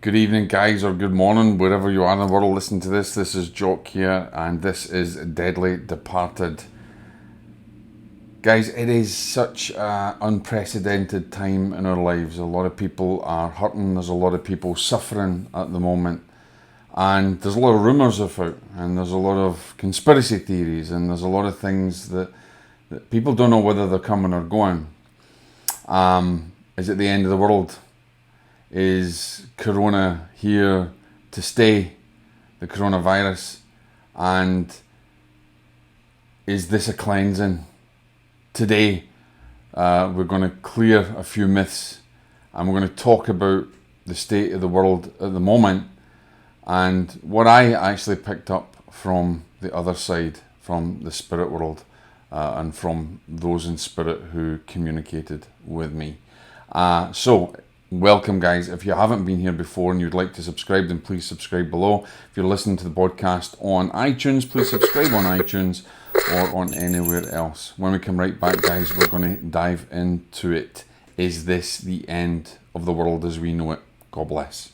Good evening, guys, or good morning, wherever you are in the world listening to this. This is Jock here, and this is Deadly Departed. Guys, it is such an unprecedented time in our lives. A lot of people are hurting, there's a lot of people suffering at the moment, and there's a lot of rumours afoot, and there's a lot of conspiracy theories, and there's a lot of things that people don't know whether they're coming or going. Is it the end of the world? Is Corona here to stay, the coronavirus? And is this a cleansing? Today, we're going to clear a few myths, and we're going to talk about the state of the world at the moment and what I actually picked up from the other side, from the spirit world, and from those in spirit who communicated with me. So, welcome, guys. If you haven't been here before and you'd like to subscribe, then please subscribe below. If you're listening to the podcast on iTunes, please subscribe on iTunes or on anywhere else. When we come right back, guys, we're going to dive into it. Is this the end of the world as we know it? God bless.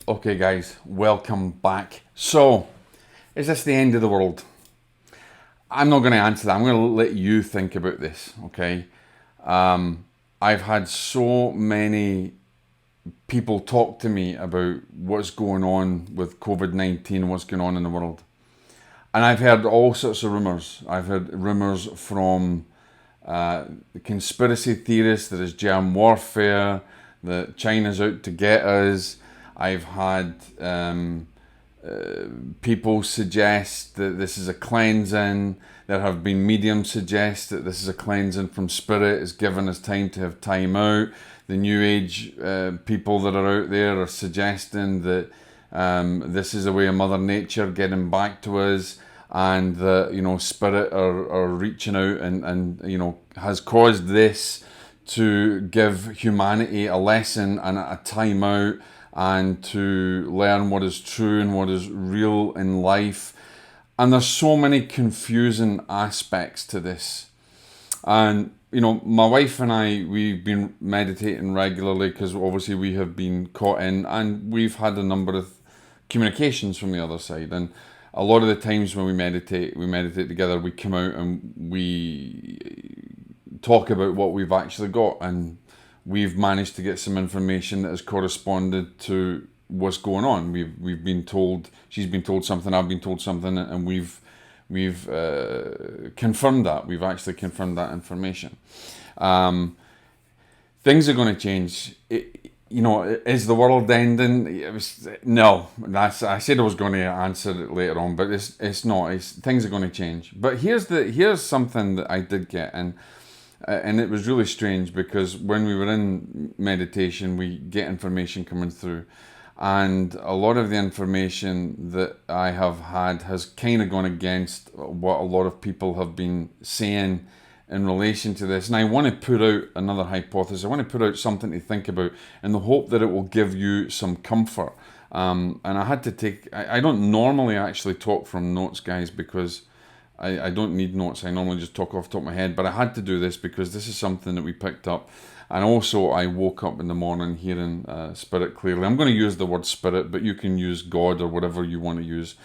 Okay, guys, welcome back. So, is this the end of the world? I'm not going to answer that. I'm going to let you think about this, okay? I've had so many people talk to me about what's going on with COVID-19, what's going on in the world. And I've heard all sorts of rumours. I've heard rumours from the conspiracy theorists that it's germ warfare, that China's out to get us. I've had people suggest that this is a cleansing. There have been mediums suggest that this is a cleansing from spirit. It's given us time to have time out. The New Age people that are out there are suggesting that this is a way of Mother Nature getting back to us, and that spirit are reaching out and has caused this to give humanity a lesson and a time out, and to learn what is true and what is real in life. And there's so many confusing aspects to this. And, my wife and I, we've been meditating regularly because obviously we have been caught in, and we've had a number of communications from the other side. And a lot of the times when we meditate together, we come out and we talk about what we've actually got, and we've managed to get some information that has corresponded to what's going on. We've been told, she's been told something, I've been told something, and we've confirmed that. We've actually confirmed that information. Things are going to change. Is the world ending? No. I said I was going to answer it later on, but it's not. Things are going to change. But here's something that I did get, and it was really strange, because when we were in meditation, we get information coming through, and a lot of the information that I have had has kind of gone against what a lot of people have been saying in relation to this. And I want to put out another hypothesis. I want to put out something to think about in the hope that it will give you some comfort. And I had to I don't normally actually talk from notes, guys, because I don't need notes. I normally just talk off the top of my head, but I had to do this because this is something that we picked up. And also, I woke up in the morning hearing spirit clearly. I'm going to use the word spirit, but you can use God or whatever you want to use.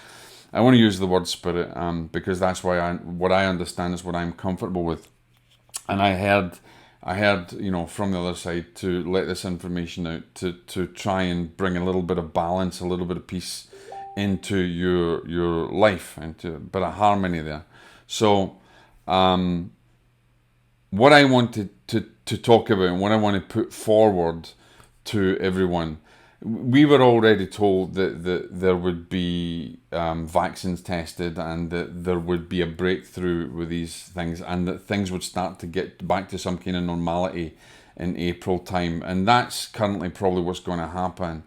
I want to use the word spirit because that's what I understand is what I'm comfortable with. And I heard, from the other side, to let this information out, to try and bring a little bit of balance, a little bit of peace into your life, and to a bit of harmony there. So what I wanted to talk about, and what I want to put forward to everyone, we were already told that there would be vaccines tested, and that there would be a breakthrough with these things, and that things would start to get back to some kind of normality in April time. And that's currently probably what's going to happen.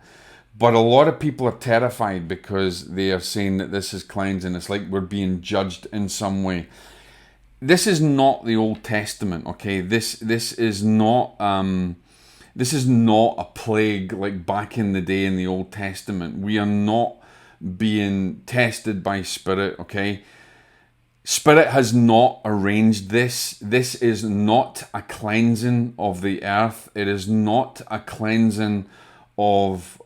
But a lot of people are terrified because they are saying that this is cleansing. It's like we're being judged in some way. this is not the Old Testament, okay? This is not a plague like back in the day in the Old Testament. We are not being tested by Spirit, okay? Spirit has not arranged this. This is not a cleansing of the earth. It is not a cleansing of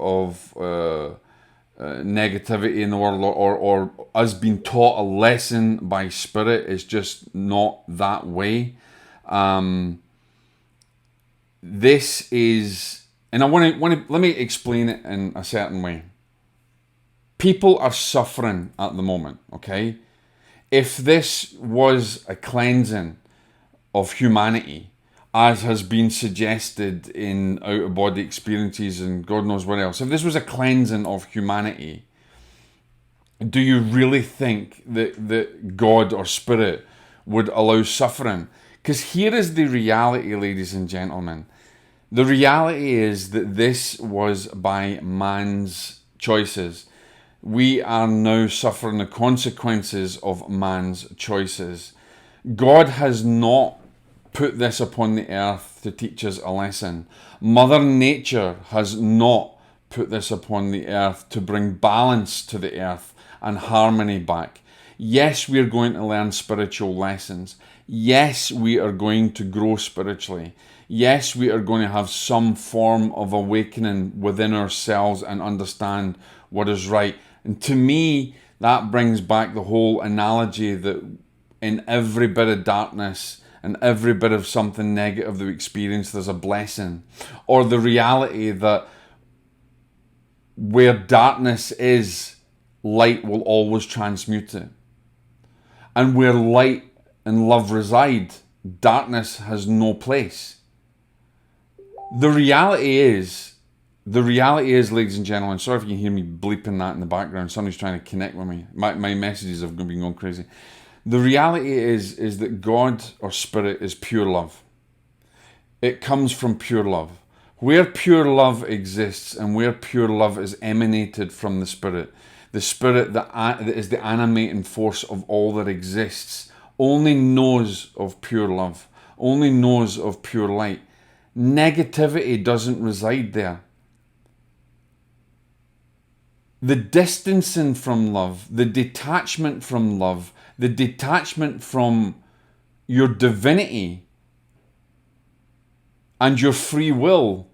negativity in the world, or us being taught a lesson by Spirit. Is just not that way. This is, and I want to let me explain it in a certain way. People are suffering at the moment, okay? If this was a cleansing of humanity, as has been suggested in out-of-body experiences and God knows what else, if this was a cleansing of humanity, do you really think that God or Spirit would allow suffering? Because here is the reality, ladies and gentlemen. The reality is that this was by man's choices. We are now suffering the consequences of man's choices. God has not put this upon the earth to teach us a lesson. Mother Nature has not put this upon the earth to bring balance to the earth and harmony back. Yes, we are going to learn spiritual lessons. Yes, we are going to grow spiritually. Yes, we are going to have some form of awakening within ourselves and understand what is right. And to me, that brings back the whole analogy that in every bit of darkness and every bit of something negative that we experience, there's a blessing. Or the reality that where darkness is, light will always transmute it. And where light and love reside, darkness has no place. The reality is, ladies and gentlemen, sorry if you can hear me bleeping that in the background. Somebody's trying to connect with me. My messages have been going crazy. The reality is that God or Spirit is pure love. It comes from pure love. Where pure love exists and where pure love is emanated from the Spirit that is the animating force of all that exists, only knows of pure love, only knows of pure light. Negativity doesn't reside there. The distancing from love, the detachment from love, the detachment from your divinity and your free will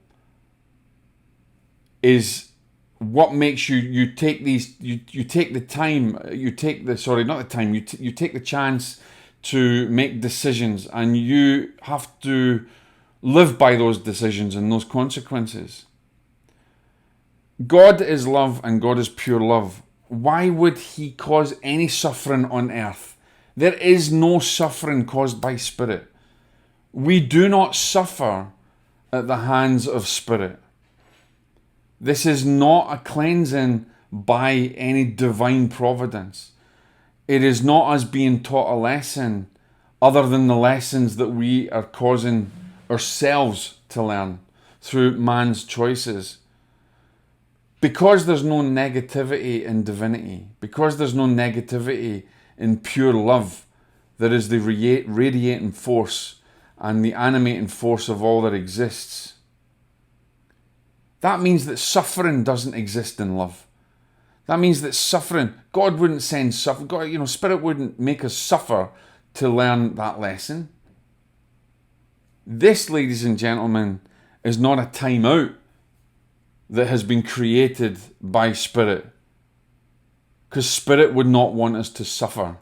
is what makes you take these, you take the time, you take the, sorry, not the time, you take the chance to make decisions, and you have to live by those decisions and those consequences. God is love and God is pure love. Why would he cause any suffering on earth? There is no suffering caused by Spirit. We do not suffer at the hands of Spirit. This is not a cleansing by any divine providence. It is not us being taught a lesson other than the lessons that we are causing ourselves to learn through man's choices. Because there's no negativity in divinity, because there's no negativity in pure love, there is the radiating force and the animating force of all that exists. That means that suffering doesn't exist in love. That means that suffering, God wouldn't send suffering. God, Spirit wouldn't make us suffer to learn that lesson. This, ladies and gentlemen, is not a time out that has been created by Spirit. Because Spirit would not want us to suffer.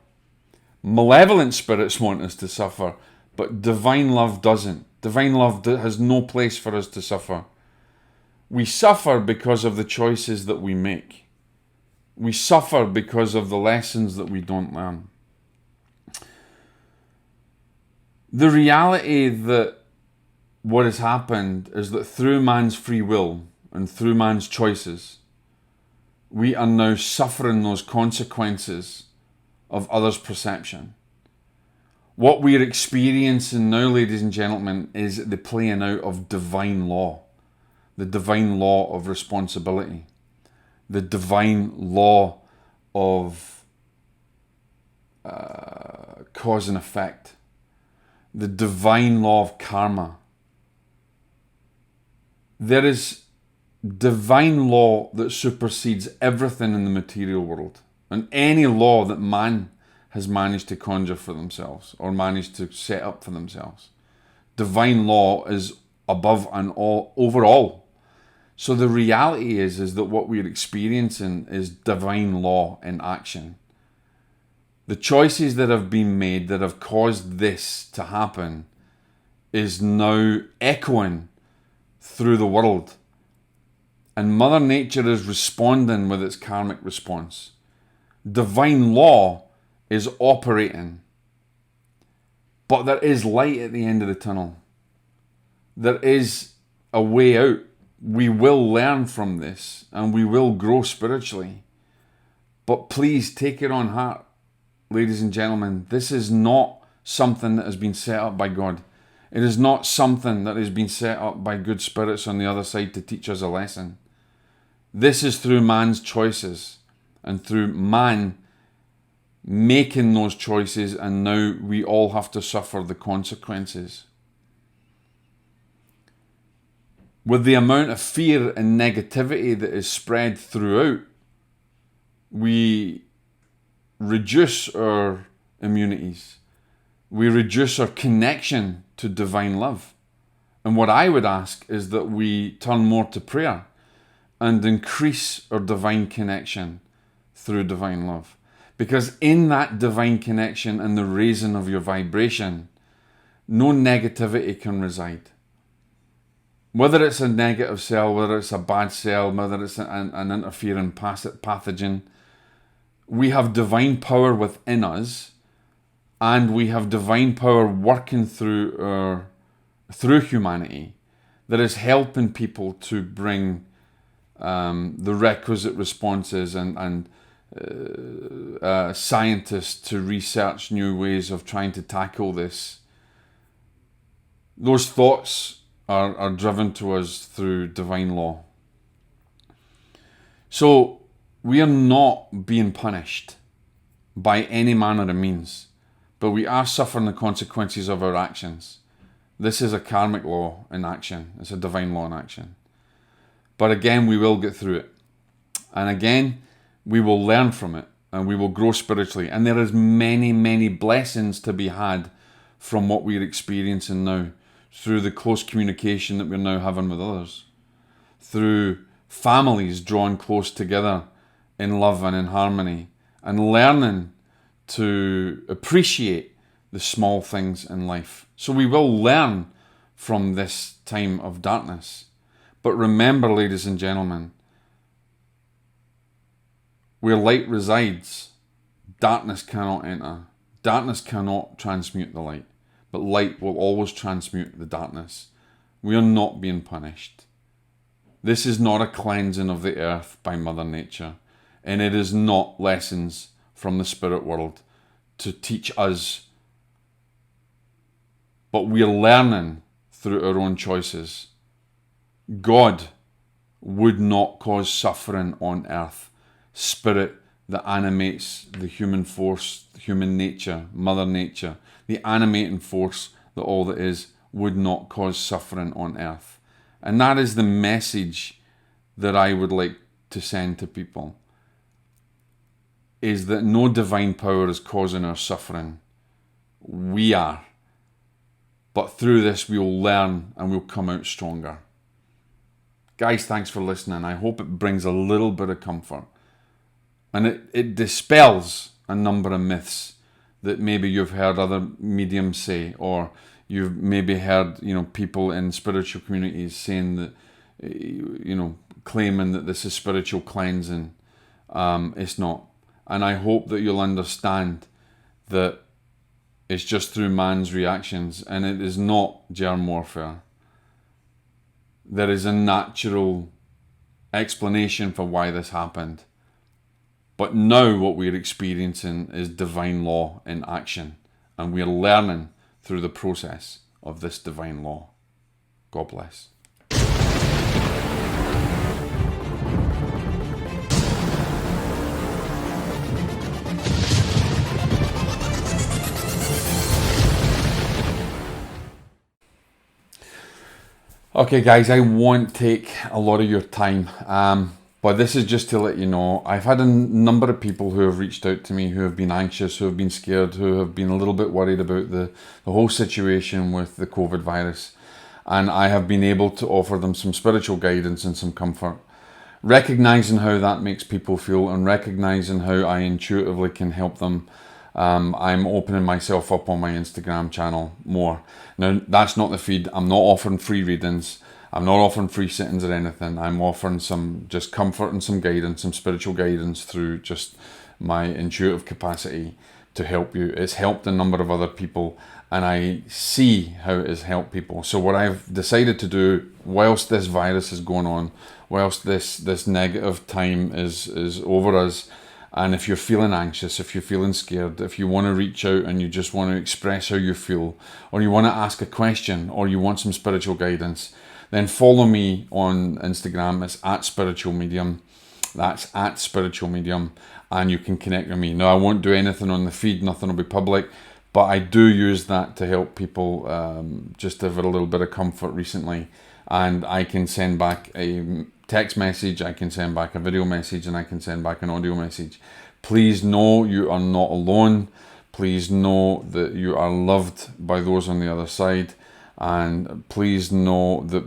Malevolent spirits want us to suffer, but divine love doesn't. Divine love has no place for us to suffer. We suffer because of the choices that we make. We suffer because of the lessons that we don't learn. The reality that what has happened is that through man's free will and through man's choices, we are now suffering those consequences of others' perception. What we're experiencing now, ladies and gentlemen, is the playing out of divine law. The divine law of responsibility. The divine law of cause and effect, the divine law of karma. There is divine law that supersedes everything in the material world, and any law that man has managed to conjure for themselves or managed to set up for themselves. Divine law is above and all, over all. So the reality is that what we're experiencing is divine law in action. The choices that have been made that have caused this to happen is now echoing through the world. And Mother Nature is responding with its karmic response. Divine law is operating. But there is light at the end of the tunnel. There is a way out. We will learn from this and we will grow spiritually. But please take it on heart, ladies and gentlemen. This is not something that has been set up by God. It is not something that has been set up by good spirits on the other side to teach us a lesson. This is through man's choices and through man making those choices, and now we all have to suffer the consequences. With the amount of fear and negativity that is spread throughout, we reduce our immunities. We reduce our connection to divine love. And what I would ask is that we turn more to prayer and increase our divine connection through divine love. Because in that divine connection and the raising of your vibration, no negativity can reside. Whether it's a negative cell, whether it's a bad cell, whether it's an interfering pathogen, we have divine power within us, and we have divine power working through humanity that is helping people to bring the requisite responses and scientists to research new ways of trying to tackle this. Those thoughts are driven to us through divine law. So we are not being punished by any manner of means, but we are suffering the consequences of our actions. This is a karmic law in action. It's a divine law in action. But again, we will get through it. And again, we will learn from it and we will grow spiritually. And there is many, many blessings to be had from what we're experiencing now, through the close communication that we're now having with others, through families drawn close together in love and in harmony, and learning to appreciate the small things in life. So we will learn from this time of darkness. But remember, ladies and gentlemen, where light resides, darkness cannot enter. Darkness cannot transmute the light, but light will always transmute the darkness. We are not being punished. This is not a cleansing of the earth by Mother Nature, and it is not lessons from the spirit world to teach us. But we are learning through our own choices. God would not cause suffering on earth. Spirit that animates the human force, human nature, Mother Nature, the animating force that all that is, would not cause suffering on earth. And that is the message that I would like to send to people, is that no divine power is causing our suffering. We are. But through this we will learn and we'll come out stronger. Guys, thanks for listening. I hope it brings a little bit of comfort. And it dispels a number of myths that maybe you've heard other mediums say, or you've maybe heard, people in spiritual communities saying that, claiming that this is spiritual cleansing. It's not. And I hope that you'll understand that it's just through man's reactions, and it is not germ warfare. There is a natural explanation for why this happened. But now what we're experiencing is divine law in action, and we're learning through the process of this divine law. God bless. Okay, guys, I won't take a lot of your time, but this is just to let you know I've had a number of people who have reached out to me who have been anxious, who have been scared, who have been a little bit worried about the whole situation with the COVID virus. And I have been able to offer them some spiritual guidance and some comfort, recognizing how that makes people feel and recognizing how I intuitively can help them. I'm opening myself up on my Instagram channel more. Now, that's not the feed. I'm not offering free readings. I'm not offering free sittings or anything. I'm offering some just comfort and some guidance, some spiritual guidance through just my intuitive capacity to help you. It's helped a number of other people, and I see how it has helped people. So what I've decided to do, whilst this virus is going on, whilst this negative time is over us, and if you're feeling anxious, if you're feeling scared, if you want to reach out and you just want to express how you feel, or you want to ask a question, or you want some spiritual guidance, then follow me on Instagram. It's at spiritual medium. That's at spiritual medium, and you can connect with me. Now, I won't do anything on the feed, nothing will be public, but I do use that to help people just have a little bit of comfort recently. And I can send back a text message, I can send back a video message, and I can send back an audio message. Please know you are not alone. Please know that you are loved by those on the other side. And please know that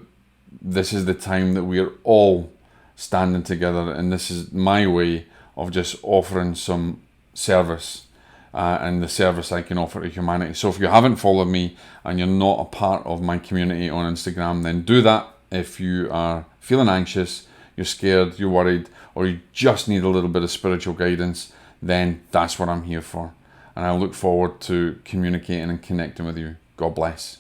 this is the time that we are all standing together, and this is my way of just offering some service and the service I can offer to humanity. So if you haven't followed me and you're not a part of my community on Instagram, then do that. If you are feeling anxious, you're scared, you're worried, or you just need a little bit of spiritual guidance, then that's what I'm here for. And I look forward to communicating and connecting with you. God bless.